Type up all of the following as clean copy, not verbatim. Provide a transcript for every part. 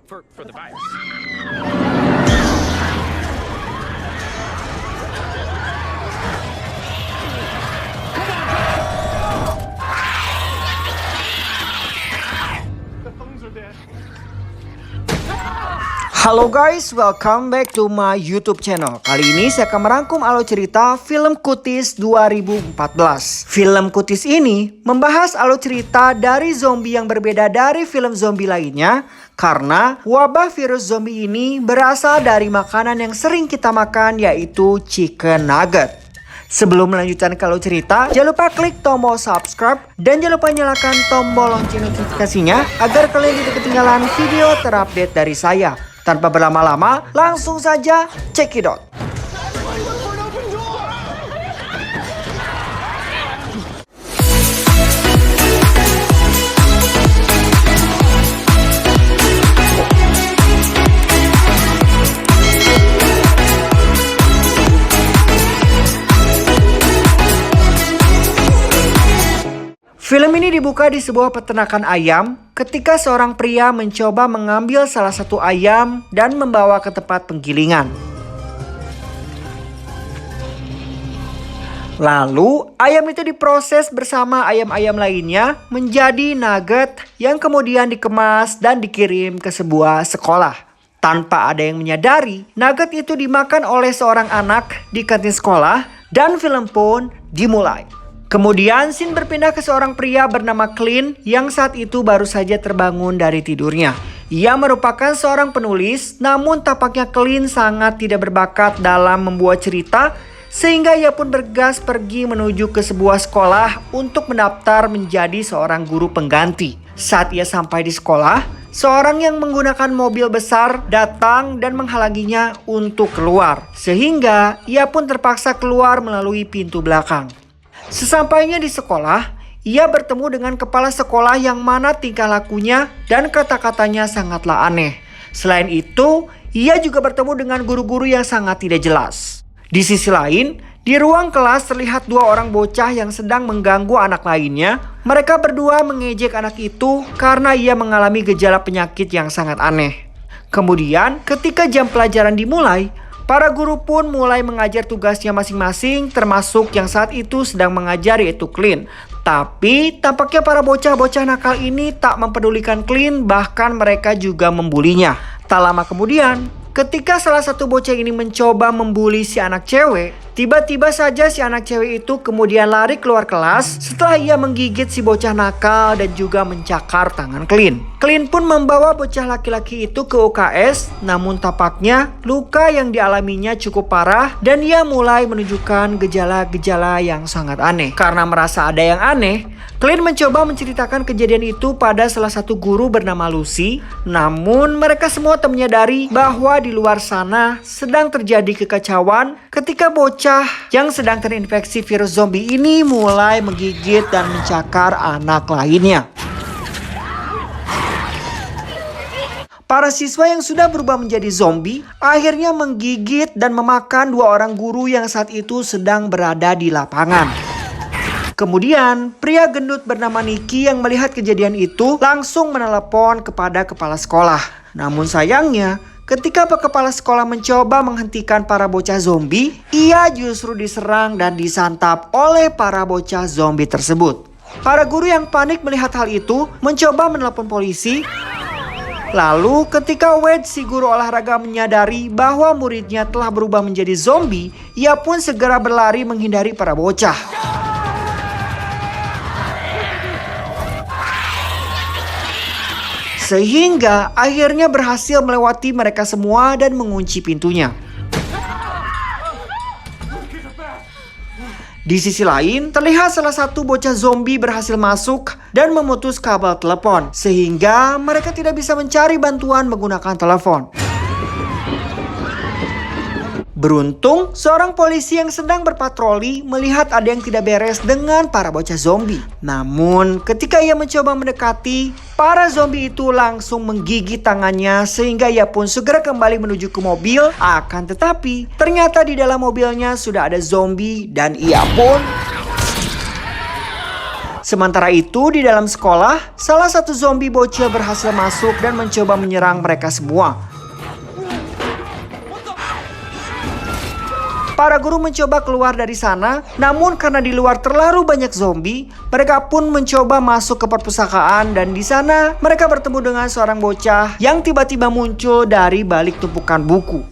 for the virus. Halo guys, welcome back to my YouTube channel. Kali ini saya akan merangkum alur cerita film Kutis 2014. Film Kutis ini membahas alur cerita dari zombie yang berbeda dari film zombie lainnya, karena wabah virus zombie ini berasal dari makanan yang sering kita makan, yaitu chicken nugget. Sebelum melanjutkan ke alur cerita, jangan lupa klik tombol subscribe dan jangan lupa nyalakan tombol lonceng notifikasinya agar kalian tidak ketinggalan video terupdate dari saya. Tanpa berlama-lama, langsung saja check it out. Film ini dibuka di sebuah peternakan ayam ketika seorang pria mencoba mengambil salah satu ayam dan membawa ke tempat penggilingan. Lalu ayam itu diproses bersama ayam-ayam lainnya menjadi nugget yang kemudian dikemas dan dikirim ke sebuah sekolah. Tanpa ada yang menyadari, nugget itu dimakan oleh seorang anak di kantin sekolah dan film pun dimulai. Kemudian scene berpindah ke seorang pria bernama Clint yang saat itu baru saja terbangun dari tidurnya. Ia merupakan seorang penulis, namun tampaknya Clint sangat tidak berbakat dalam membuat cerita, sehingga ia pun bergegas pergi menuju ke sebuah sekolah untuk mendaftar menjadi seorang guru pengganti. Saat ia sampai di sekolah, seorang yang menggunakan mobil besar datang dan menghalanginya untuk keluar, sehingga ia pun terpaksa keluar melalui pintu belakang. Sesampainya di sekolah, ia bertemu dengan kepala sekolah yang mana tingkah lakunya dan kata-katanya sangatlah aneh. Selain itu, ia juga bertemu dengan guru-guru yang sangat tidak jelas. Di sisi lain, di ruang kelas terlihat dua orang bocah yang sedang mengganggu anak lainnya. Mereka berdua mengejek anak itu karena ia mengalami gejala penyakit yang sangat aneh. Kemudian, ketika jam pelajaran dimulai, para guru pun mulai mengajar tugasnya masing-masing, termasuk yang saat itu sedang mengajar, yaitu Clint. Tapi tampaknya para bocah-bocah nakal ini tak mempedulikan Clint, bahkan mereka juga membulinya. Tak lama kemudian, ketika salah satu bocah ini mencoba membuli si anak cewek, tiba-tiba saja si anak cewek itu kemudian lari keluar kelas setelah ia menggigit si bocah nakal dan juga mencakar tangan Clint. Clint pun membawa bocah laki-laki itu ke UKS, namun tampaknya luka yang dialaminya cukup parah dan ia mulai menunjukkan gejala-gejala yang sangat aneh. Karena merasa ada yang aneh, Clint mencoba menceritakan kejadian itu pada salah satu guru bernama Lucy, namun mereka semua tak menyadari bahwa di luar sana sedang terjadi kekacauan ketika bocah yang sedang terinfeksi virus zombie ini mulai menggigit dan mencakar anak lainnya. Para siswa yang sudah berubah menjadi zombie akhirnya menggigit dan memakan dua orang guru yang saat itu sedang berada di lapangan. Kemudian, pria gendut bernama Nicky yang melihat kejadian itu langsung menelepon kepada kepala sekolah. Namun sayangnya, ketika kepala sekolah mencoba menghentikan para bocah zombie, ia justru diserang dan disantap oleh para bocah zombie tersebut. Para guru yang panik melihat hal itu mencoba menelepon polisi. Lalu ketika Wade, si guru olahraga, menyadari bahwa muridnya telah berubah menjadi zombie, ia pun segera berlari menghindari para bocah. Sehingga akhirnya berhasil melewati mereka semua dan mengunci pintunya. Di sisi lain, terlihat salah satu bocah zombie berhasil masuk dan memutus kabel telepon, sehingga mereka tidak bisa mencari bantuan menggunakan telepon. Beruntung, seorang polisi yang sedang berpatroli melihat ada yang tidak beres dengan para bocah zombie. Namun, ketika ia mencoba mendekati, para zombie itu langsung menggigit tangannya sehingga ia pun segera kembali menuju ke mobil. Akan tetapi, ternyata di dalam mobilnya sudah ada zombie dan ia pun Sementara itu di dalam sekolah, salah satu zombie bocil berhasil masuk dan mencoba menyerang mereka semua. Para guru mencoba keluar dari sana, namun karena di luar terlalu banyak zombie, mereka pun mencoba masuk ke perpustakaan dan di sana mereka bertemu dengan seorang bocah yang tiba-tiba muncul dari balik tumpukan buku.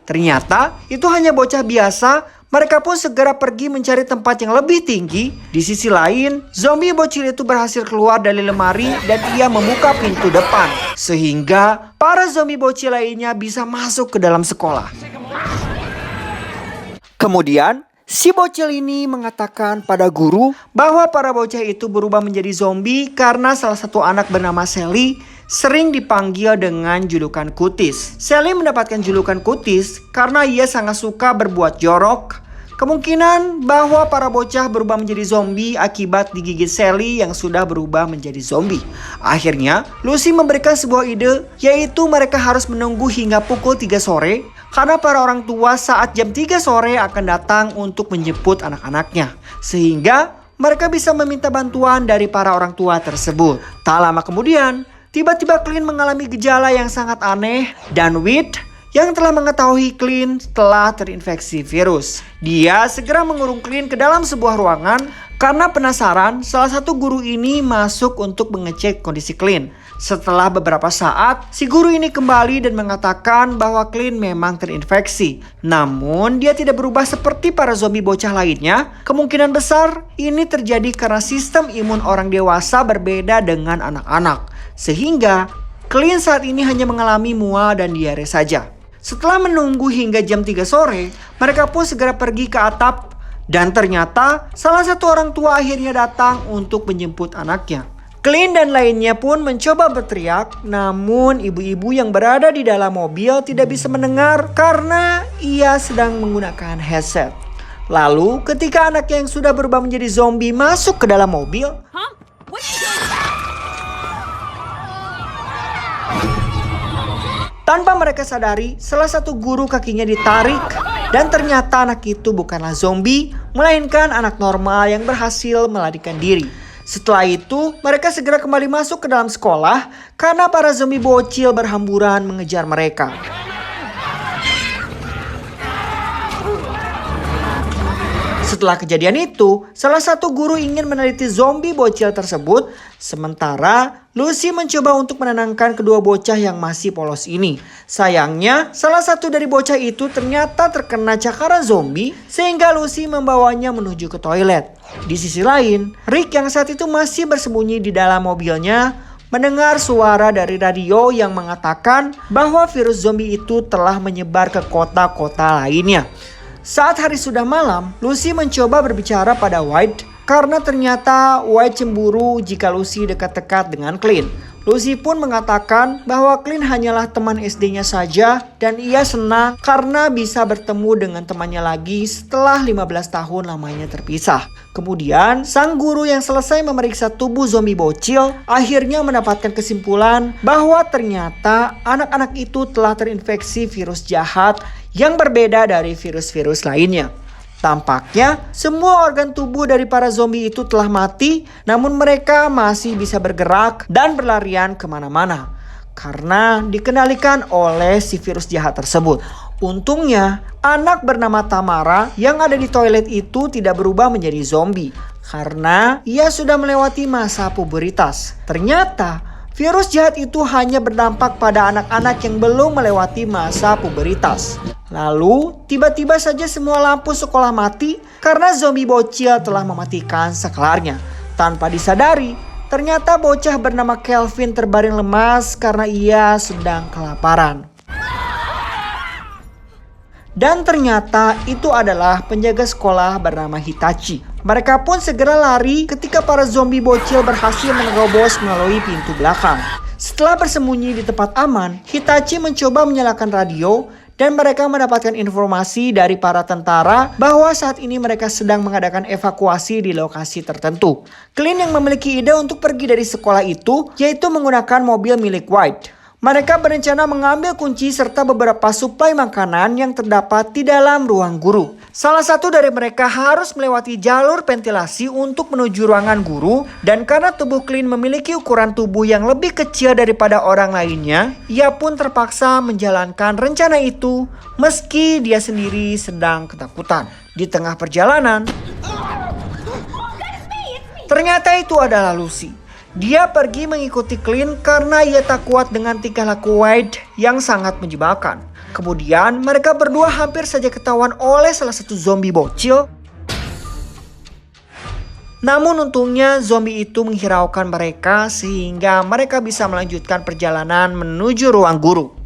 Ternyata itu hanya bocah biasa. Mereka pun segera pergi mencari tempat yang lebih tinggi. Di sisi lain, zombie bocil itu berhasil keluar dari lemari dan ia membuka pintu depan. Sehingga para zombie bocil lainnya bisa masuk ke dalam sekolah. Kemudian, si bocil ini mengatakan pada guru bahwa para bocah itu berubah menjadi zombie karena salah satu anak bernama Sally sering dipanggil dengan julukan Kutis. Sally mendapatkan julukan Kutis karena ia sangat suka berbuat jorok. Kemungkinan bahwa para bocah berubah menjadi zombie akibat digigit Sally yang sudah berubah menjadi zombie. Akhirnya, Lucy memberikan sebuah ide, yaitu mereka harus menunggu hingga pukul 3 sore karena para orang tua saat jam 3 sore akan datang untuk menjemput anak-anaknya. Sehingga mereka bisa meminta bantuan dari para orang tua tersebut. Tak lama kemudian, tiba-tiba Clint mengalami gejala yang sangat aneh dan Whit yang telah mengetahui Clint telah terinfeksi virus. Dia segera mengurung Clint ke dalam sebuah ruangan karena penasaran. Salah satu guru ini masuk untuk mengecek kondisi Clint. Setelah beberapa saat, si guru ini kembali dan mengatakan bahwa Clint memang terinfeksi. Namun dia tidak berubah seperti para zombie bocah lainnya. Kemungkinan besar ini terjadi karena sistem imun orang dewasa berbeda dengan anak-anak. Sehingga Clint saat ini hanya mengalami mual dan diare saja. Setelah menunggu hingga jam 3 sore, mereka pun segera pergi ke atap dan ternyata salah satu orang tua akhirnya datang untuk menjemput anaknya. Clint dan lainnya pun mencoba berteriak, namun ibu-ibu yang berada di dalam mobil tidak bisa mendengar karena ia sedang menggunakan headset. Lalu ketika anaknya yang sudah berubah menjadi zombie masuk ke dalam mobil, tanpa mereka sadari, salah satu guru kakinya ditarik dan ternyata anak itu bukanlah zombie, melainkan anak normal yang berhasil melarikan diri. Setelah itu, mereka segera kembali masuk ke dalam sekolah karena para zombie bocil berhamburan mengejar mereka. Setelah kejadian itu, salah satu guru ingin meneliti zombie bocil tersebut, sementara Lucy mencoba untuk menenangkan kedua bocah yang masih polos ini. Sayangnya, salah satu dari bocah itu ternyata terkena cakaran zombie, sehingga Lucy membawanya menuju ke toilet. Di sisi lain, Rick yang saat itu masih bersembunyi di dalam mobilnya, mendengar suara dari radio yang mengatakan bahwa virus zombie itu telah menyebar ke kota-kota lainnya. Saat hari sudah malam, Lucy mencoba berbicara pada White karena ternyata White cemburu jika Lucy dekat-dekat dengan Clint. Lucy pun mengatakan bahwa Clint hanyalah teman SD-nya saja dan ia senang karena bisa bertemu dengan temannya lagi setelah 15 tahun lamanya terpisah. Kemudian, sang guru yang selesai memeriksa tubuh zombie bocil akhirnya mendapatkan kesimpulan bahwa ternyata anak-anak itu telah terinfeksi virus jahat yang berbeda dari virus-virus lainnya. Tampaknya semua organ tubuh dari para zombie itu telah mati, namun mereka masih bisa bergerak dan berlarian kemana-mana karena dikendalikan oleh si virus jahat tersebut. Untungnya, anak bernama Tamara yang ada di toilet itu tidak berubah menjadi zombie karena ia sudah melewati masa pubertas. Ternyata virus jahat itu hanya berdampak pada anak-anak yang belum melewati masa pubertas. Lalu, tiba-tiba saja semua lampu sekolah mati karena zombie bocil telah mematikan saklarnya. Tanpa disadari, ternyata bocah bernama Kelvin terbaring lemas karena ia sedang kelaparan. Dan ternyata itu adalah penjaga sekolah bernama Hitachi. Mereka pun segera lari ketika para zombie bocil berhasil menerobos melalui pintu belakang. Setelah bersembunyi di tempat aman, Hitachi mencoba menyalakan radio dan mereka mendapatkan informasi dari para tentara bahwa saat ini mereka sedang mengadakan evakuasi di lokasi tertentu. Clint yang memiliki ide untuk pergi dari sekolah itu, yaitu menggunakan mobil milik White. Mereka berencana mengambil kunci serta beberapa suplai makanan yang terdapat di dalam ruang guru. Salah satu dari mereka harus melewati jalur ventilasi untuk menuju ruangan guru, dan karena tubuh Clint memiliki ukuran tubuh yang lebih kecil daripada orang lainnya, ia pun terpaksa menjalankan rencana itu meski dia sendiri sedang ketakutan. Di tengah perjalanan, ternyata itu adalah Lucy. Dia pergi mengikuti Clint karena ia tak kuat dengan tingkah laku Wade yang sangat menjebalkan. Kemudian mereka berdua hampir saja ketahuan oleh salah satu zombie bocil. Namun untungnya zombie itu menghiraukan mereka sehingga mereka bisa melanjutkan perjalanan menuju ruang guru.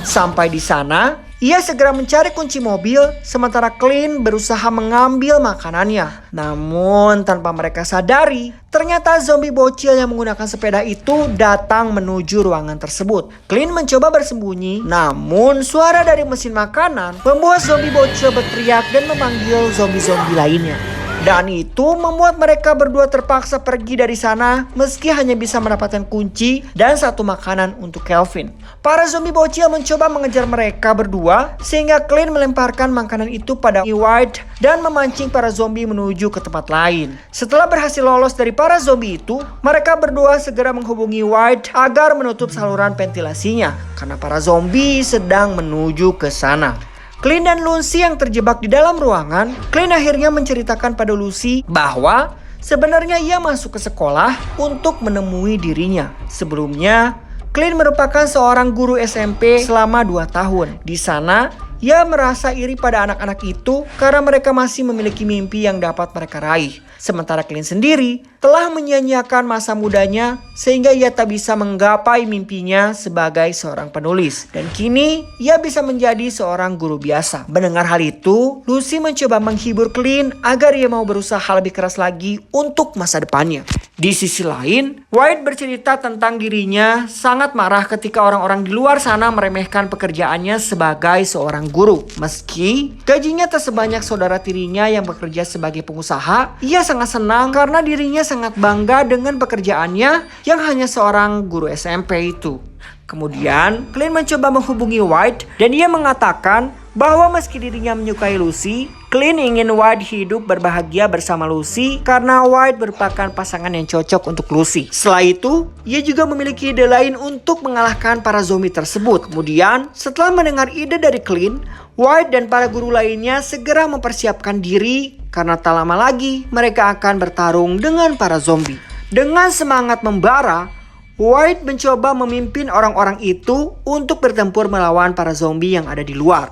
Sampai di sana, ia segera mencari kunci mobil sementara Clint berusaha mengambil makanannya. Namun tanpa mereka sadari, ternyata zombie bocil yang menggunakan sepeda itu datang menuju ruangan tersebut. Clint mencoba bersembunyi, namun suara dari mesin makanan membuat zombie bocil berteriak dan memanggil zombie-zombie lainnya. Dan itu membuat mereka berdua terpaksa pergi dari sana meski hanya bisa mendapatkan kunci dan satu makanan untuk Kelvin. Para zombie bocil mencoba mengejar mereka berdua sehingga Clint melemparkan makanan itu pada White dan memancing para zombie menuju ke tempat lain. Setelah berhasil lolos dari para zombie itu, mereka berdua segera menghubungi White agar menutup saluran ventilasinya karena para zombie sedang menuju ke sana. Clint dan Lucy yang terjebak di dalam ruangan, Clint akhirnya menceritakan pada Lucy bahwa sebenarnya ia masuk ke sekolah untuk menemui dirinya. Sebelumnya, Clint merupakan seorang guru SMP selama 2 tahun. Di sana, ia merasa iri pada anak-anak itu karena mereka masih memiliki mimpi yang dapat mereka raih. Sementara Clint sendiri telah menyia-nyiakan masa mudanya sehingga ia tak bisa menggapai mimpinya sebagai seorang penulis. Dan kini ia bisa menjadi seorang guru biasa. Mendengar hal itu, Lucy mencoba menghibur Clint agar ia mau berusaha lebih keras lagi untuk masa depannya. Di sisi lain, White bercerita tentang dirinya sangat marah ketika orang-orang di luar sana meremehkan pekerjaannya sebagai seorang guru. Meski gajinya tak sebanyak saudara tirinya yang bekerja sebagai pengusaha, ia sangat senang karena dirinya sangat bangga dengan pekerjaannya yang hanya seorang guru SMP itu. Kemudian, Clint mencoba menghubungi White dan ia mengatakan bahwa meski dirinya menyukai Lucy, Clint ingin White hidup berbahagia bersama Lucy karena White merupakan pasangan yang cocok untuk Lucy. Setelah itu, ia juga memiliki ide lain untuk mengalahkan para zombie tersebut. Kemudian, setelah mendengar ide dari Clint, White dan para guru lainnya segera mempersiapkan diri karena tak lama lagi mereka akan bertarung dengan para zombie. Dengan semangat membara, White mencoba memimpin orang-orang itu untuk bertempur melawan para zombie yang ada di luar.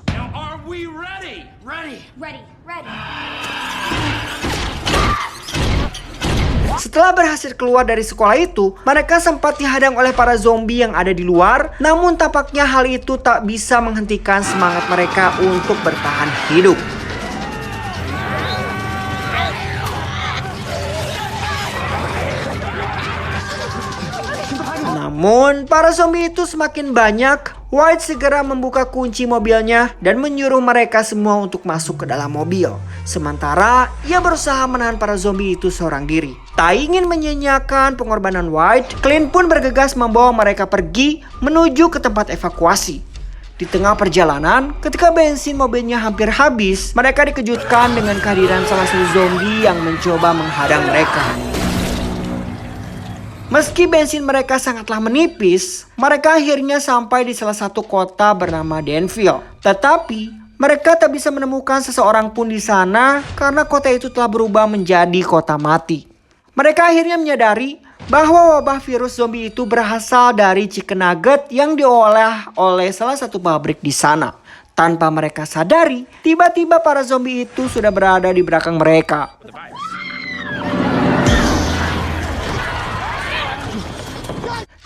Setelah berhasil keluar dari sekolah itu, mereka sempat dihadang oleh para zombie yang ada di luar. Namun tampaknya hal itu tak bisa menghentikan semangat mereka untuk bertahan hidup. Namun, para zombie itu semakin banyak. White segera membuka kunci mobilnya dan menyuruh mereka semua untuk masuk ke dalam mobil. Sementara, ia berusaha menahan para zombie itu seorang diri. Tak ingin menyia-nyiakan pengorbanan White, Clint pun bergegas membawa mereka pergi menuju ke tempat evakuasi. Di tengah perjalanan, ketika bensin mobilnya hampir habis, mereka dikejutkan dengan kehadiran salah satu zombie yang mencoba menghadang mereka. Meski bensin mereka sangatlah menipis, mereka akhirnya sampai di salah satu kota bernama Danville. Tetapi, mereka tak bisa menemukan seseorang pun di sana karena kota itu telah berubah menjadi kota mati. Mereka akhirnya menyadari bahwa wabah virus zombie itu berasal dari chicken nugget yang diolah oleh salah satu pabrik di sana. Tanpa mereka sadari, tiba-tiba para zombie itu sudah berada di belakang mereka.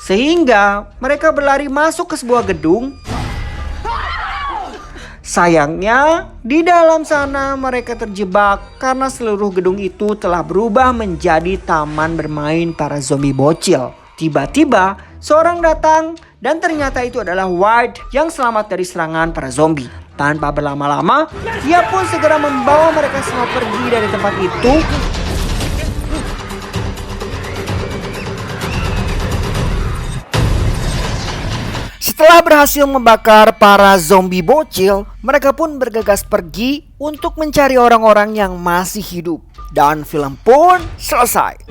Sehingga mereka berlari masuk ke sebuah gedung. Sayangnya, di dalam sana mereka terjebak karena seluruh gedung itu telah berubah menjadi taman bermain para zombie bocil. Tiba-tiba, seorang datang dan ternyata itu adalah White yang selamat dari serangan para zombie. Tanpa berlama-lama, dia pun segera membawa mereka semua pergi dari tempat itu. Setelah berhasil membakar para zombie bocil, mereka pun bergegas pergi untuk mencari orang-orang yang masih hidup. Dan film pun selesai.